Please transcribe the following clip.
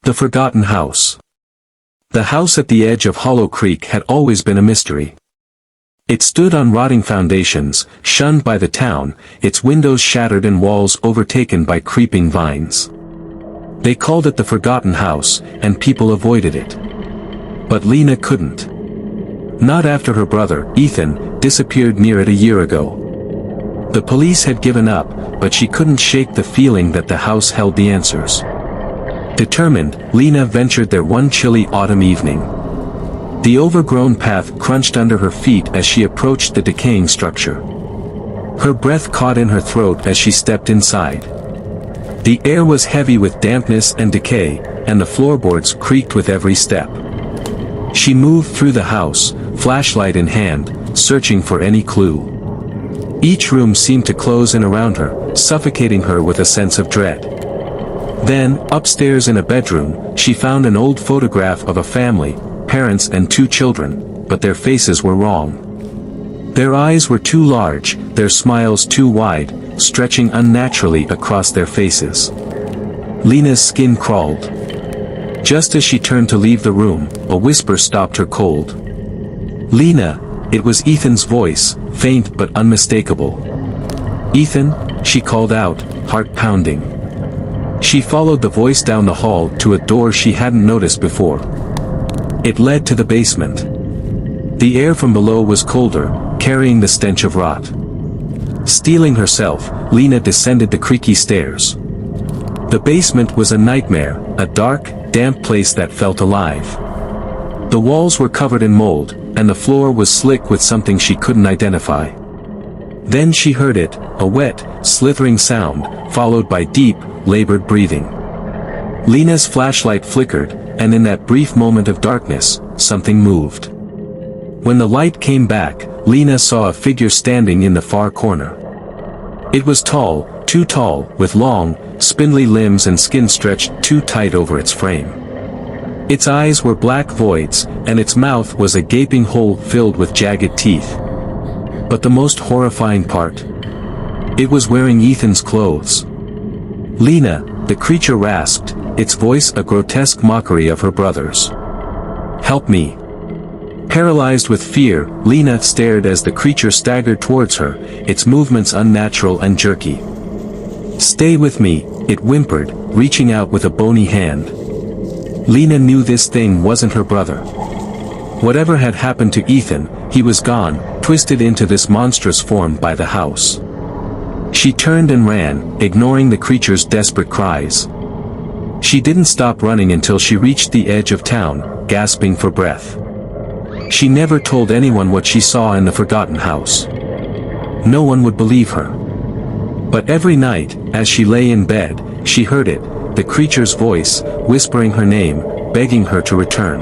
The Forgotten House. The house at the edge of Hollow Creek had always been a mystery. It stood on rotting foundations, shunned by the town, its windows shattered and walls overtaken by creeping vines. They called it the Forgotten House, and people avoided it. But Lena couldn't. Not after her brother, Ethan, disappeared near it a year ago. The police had given up, but she couldn't shake the feeling that the house held the answers. Determined, Lena ventured there one chilly autumn evening. The overgrown path crunched under her feet as she approached the decaying structure. Her breath caught in her throat as she stepped inside. The air was heavy with dampness and decay, and the floorboards creaked with every step. She moved through the house, flashlight in hand, searching for any clue. Each room seemed to close in around her, suffocating her with a sense of dread. Then, upstairs in a bedroom, she found an old photograph of a family, parents and 2 children, but their faces were wrong. Their eyes were too large, their smiles too wide, stretching unnaturally across their faces. Lena's skin crawled. Just as she turned to leave the room, a whisper stopped her cold. "Lena," it was Ethan's voice, faint but unmistakable. "Ethan," she called out, heart pounding. She followed the voice down the hall to a door she hadn't noticed before. It led to the basement. The air from below was colder, carrying the stench of rot. Steeling herself, Lena descended the creaky stairs. The basement was a nightmare, a dark, damp place that felt alive. The walls were covered in mold, and the floor was slick with something she couldn't identify. Then she heard it, a wet, slithering sound, followed by deep, labored breathing. Lena's flashlight flickered, and in that brief moment of darkness, something moved. When the light came back, Lena saw a figure standing in the far corner. It was tall, too tall, with long, spindly limbs and skin stretched too tight over its frame. Its eyes were black voids, and its mouth was a gaping hole filled with jagged teeth. But the most horrifying part? It was wearing Ethan's clothes. "Lena," the creature rasped, its voice a grotesque mockery of her brother's. "Help me." Paralyzed with fear, Lena stared as the creature staggered towards her, its movements unnatural and jerky. "Stay with me," it whimpered, reaching out with a bony hand. Lena knew this thing wasn't her brother. Whatever had happened to Ethan, he was gone, twisted into this monstrous form by the house. She turned and ran, ignoring the creature's desperate cries. She didn't stop running until she reached the edge of town, gasping for breath. She never told anyone what she saw in the Forgotten House. No one would believe her. But every night, as she lay in bed, she heard it, the creature's voice, whispering her name, begging her to return.